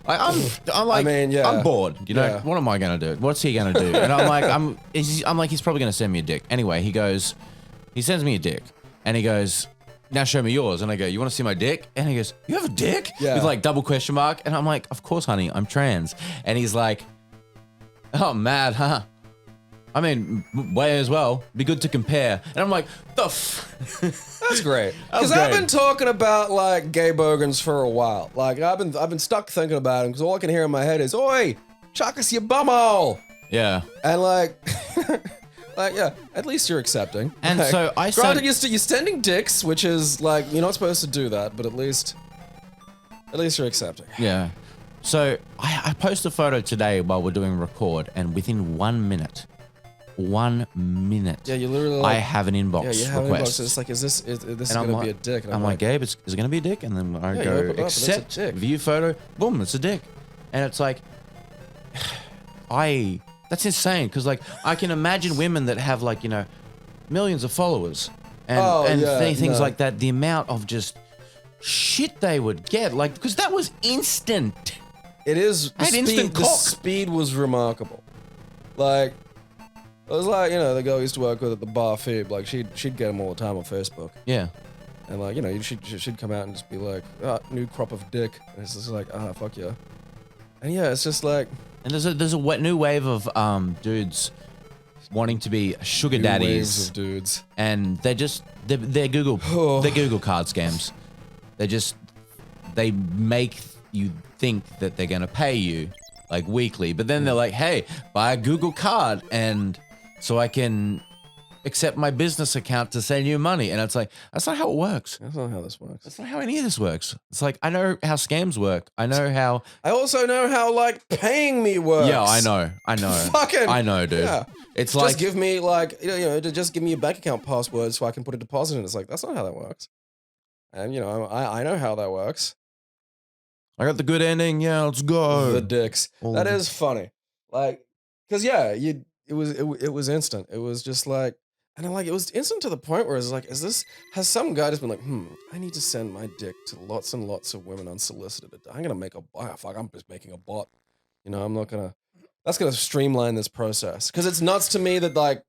I'm like, I mean, yeah. I'm bored. Yeah. What am I going to do? What's he going to do? And I'm like, he's probably going to send me a dick. Anyway, he sends me a dick. And he goes, now show me yours. And I go, you want to see my dick? And he goes, you have a dick? Yeah. With like double question mark. And I'm like, of course, honey, I'm trans. And he's like, oh, mad, huh? I mean, way as well. Be good to compare. And I'm like, That's great. That was Because I've great. been talking about like gay bogans for a while. Like I've been stuck thinking about them because all I can hear in my head is, "Oi, chuck us your bumhole." Yeah. And like, like yeah, at least you're accepting. And Like, so I granted, sent- you're sending dicks, which is like you're not supposed to do that, but at least you're accepting. Yeah. So I posted a photo today while we're doing record, and within 1 minute, Yeah, you literally. I Like, have an inbox yeah, you have an request. inbox. It's like, is this And gonna be a dick? And I'm like, Gabe, is it gonna be a dick? And then I Yeah, you go open it up and it's a accept, dick. view photo, boom, it's a dick. And it's like, that's insane because like I can imagine women that have like millions of followers and things no. like that. The amount of just shit they would get, like, because that was instant. It is. I had instant The cock. speed was remarkable. Like, it was like the girl I used to work with at the bar Phoebe. Like she'd get them all the time on Facebook, Yeah. and like she'd come out and just be like, new crop of dick, and it's just like, fuck yeah, and yeah, it's just like And there's a new wave of dudes wanting to be sugar new daddies, waves of dudes. and they're Google card scams. They make you think that they're gonna pay you like weekly, but then they're like, hey, buy a Google card and so I can accept my business account to send you money. And it's like, that's not how it works. That's not how this works. That's not how any of this works. It's like, I know how scams work. I know how. I also know how like paying me works. Yeah, I know. Fucking. I know, dude. Yeah. It's Just like, give me like just give me a bank account password so I can put a deposit in. It's like that's not how that works. And I know how that works. I got the good ending. Yeah, let's go. The dicks. All That of is funny. Like, cause yeah, it was instant. It was just like, and I'm like, it was instant to the point where it's like, has some guy just been like, I need to send my dick to lots and lots of women unsolicited. I'm gonna make I'm just making a bot. I'm not gonna. That's gonna streamline this process. Cause it's nuts to me that like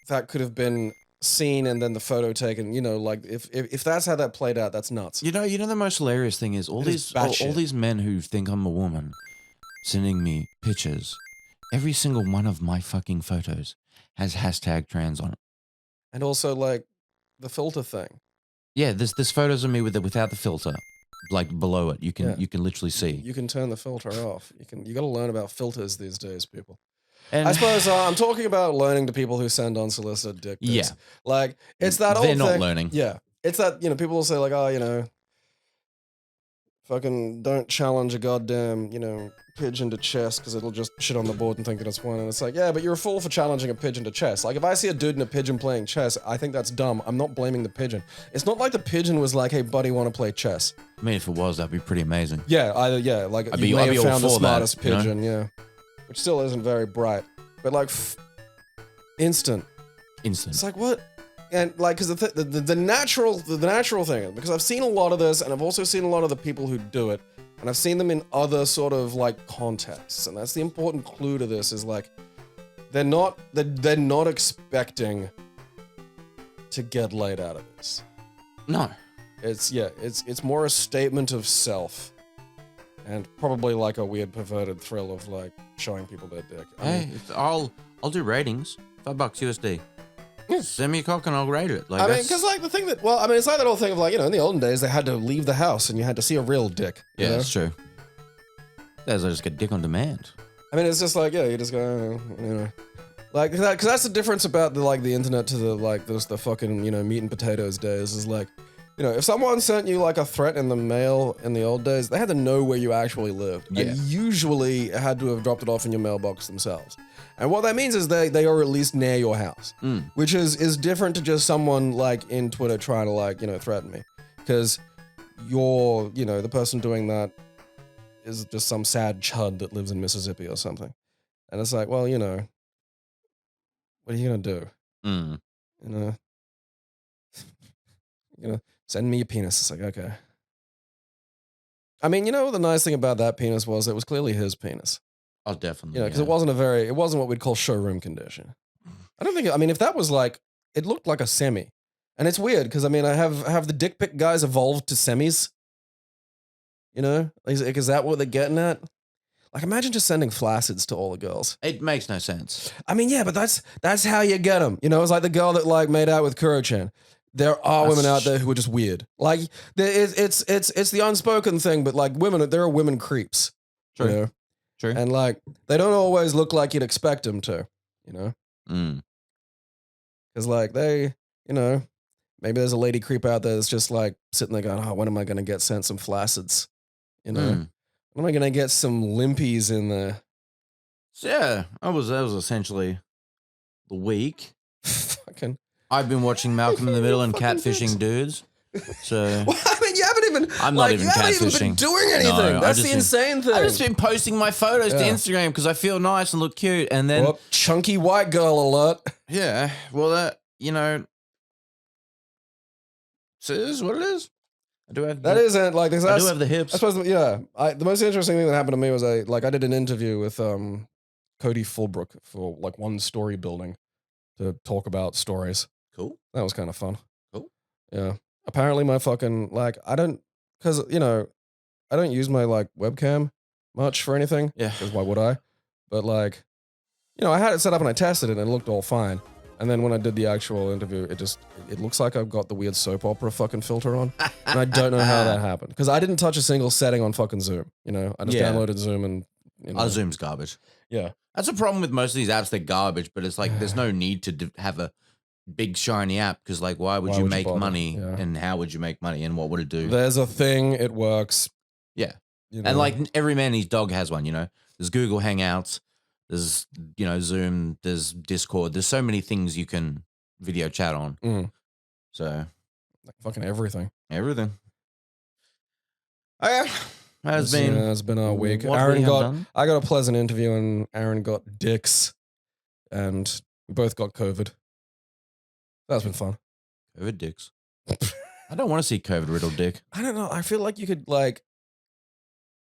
that could have been seen and then the photo taken. Like if that's how that played out, that's nuts. You know the most hilarious thing is all It is all batshit. these men who think I'm a woman sending me pictures. Every single one of my fucking photos has hashtag trans on it. And also like the filter thing. Yeah, there's photos of me without the filter, like below it. You can literally see. You can turn the filter off. You got to learn about filters these days, people. And I suppose I'm talking about learning to people who send unsolicited dick pics. Yeah. Like it's that old They're not thing- learning. Yeah. It's that, people will say like, fucking don't challenge a goddamn, pigeon to chess because it'll just shit on the board and think that it's one. And it's like, yeah, but you're a fool for challenging a pigeon to chess. Like if I see a dude and a pigeon playing chess, I think that's dumb. I'm not blaming the pigeon. It's not like the pigeon was like, hey buddy, want to play chess? I mean, if it was, that'd be pretty amazing. Yeah, like I'd you be may have all found the for that, smartest you know? pigeon, yeah. Which still isn't very bright. But like, instant. Instant. It's like, what? And like, because the natural thing, because I've seen a lot of this, and I've also seen a lot of the people who do it, and I've seen them in other sort of like contexts, and that's the important clue to this is like, they're not expecting to get laid out of this. No. It's more a statement of self and probably like a weird perverted thrill of like showing people their dick. I mean, Hey, I'll do ratings. $5 USD. Send me a cock and I'll rate it. Like, I mean, because like the thing that, well, I mean, it's like that whole thing of like, you know, in the olden days, they had to leave the house and you had to see a real dick. You yeah, know? that's true. There's just get dick on demand. I mean, it's just like, yeah, you just go, you know, like that, because that's the difference about the like the internet to the like the fucking, you know, meat and potatoes days is like, you know, if someone sent you like a threat in the mail in the old days, they had to know where you actually lived, and usually had to have dropped it off in your mailbox themselves. And what that means is they are at least near your house, which is different to just someone like in Twitter trying to like, you know, threaten me, because you're, you know, the person doing that is just some sad chud that lives in Mississippi or something. And it's like, well, you know, what are you going to do? You know, send me your penis. It's like, okay. I mean, you know what the nice thing about that penis was? It was clearly his penis. Oh, definitely. You know, because it wasn't what we'd call showroom condition. I mean, if that was like, it looked like a semi. And it's weird because, I mean, have the dick pic guys evolved to semis? You know? Is that what they're getting at? Like, imagine just sending flacids to all the girls. It makes no sense. I mean, yeah, but that's how you get them. You know, it's like the girl that like made out with Kuro-chan. There are women out there who are just weird. Like, it's the unspoken thing, but like there are women creeps. True. You know? True. And like, they don't always look like you'd expect them to, you know? Because like they, you know, maybe there's a lady creep out there that's just like sitting there going, oh, when am I going to get sent some flacids? You know? When am I going to get some limpies in there? So yeah, that was essentially the week. Fucking. I've been watching Malcolm in the Middle and catfishing dudes. So well, I mean, you haven't even. I'm not even you haven't even catfishing. been doing anything. No, That's the insane thing. I've just been posting my photos to Instagram because I feel nice and look cute, and then Whoop, chunky white girl alert. Yeah, well, that, you know, so it is what it is. I do have that isn't like this. I do have the hips. I suppose, yeah. The most interesting thing that happened to me was I did an interview with Cody Fulbrook for like One Story Building to talk about stories. Cool. That was kind of fun. Cool. Yeah. Apparently my fucking like because you know I don't use my like webcam much for anything. Yeah. Because why would I? But like, you know, I had it set up and I tested it and it looked all fine. And then when I did the actual interview, it looks like I've got the weird soap opera fucking filter on. And I don't know how that happened. Because I didn't touch a single setting on fucking Zoom. You know, I just downloaded Zoom and, you know. Zoom's garbage. Yeah. That's a problem with most of these apps. They're garbage, but it's like there's no need to have a big shiny app because like why would you make money and how would you make money and what would it do? There's a thing, it works. Yeah. You know? And like every man and his dog has one, you know. There's Google Hangouts, there's, you know, Zoom, there's Discord. There's so many things you can video chat on. So like fucking everything. Everything. Oh yeah. It's been a week. I got a pleasant interview and Aaron got dicks and we both got COVID. That's been fun. COVID dicks. I don't want to see COVID riddled dick. I don't know. I feel like you could like,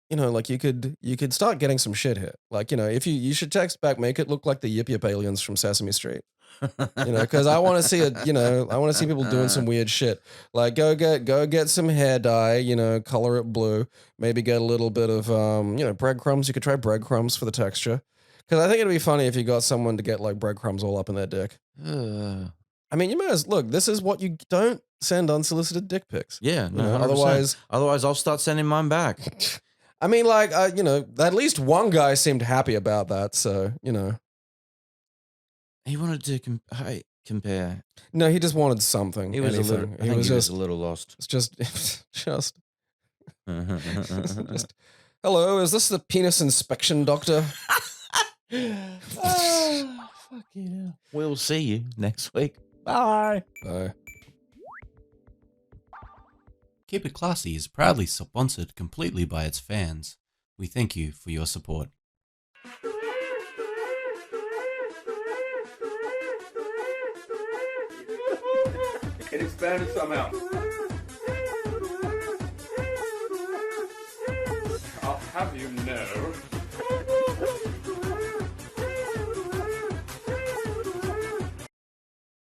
you know, like you could start getting some shit here. Like, you know, if you should text back, make it look like the Yip Yip aliens from Sesame Street. You know, because I want to see it. You know, I want to see people doing some weird shit. Like, go get some hair dye. You know, color it blue. Maybe get a little bit of you know, breadcrumbs. You could try breadcrumbs for the texture. Because I think it'd be funny if you got someone to get like breadcrumbs all up in their dick. I mean, you may as look. This is what you don't send unsolicited dick pics. Yeah, no, you know, otherwise I'll start sending mine back. I mean, like, you know, at least one guy seemed happy about that. So, you know. He wanted to compare. No, he just wanted something. He was anything. he was a little lost. It's just. Hello, is this the penis inspection doctor? Oh, fuck yeah. We'll see you next week. Bye. Bye. Keep It Classy is proudly sponsored completely by its fans. We thank you for your support. It expanded somehow. I'll have you know.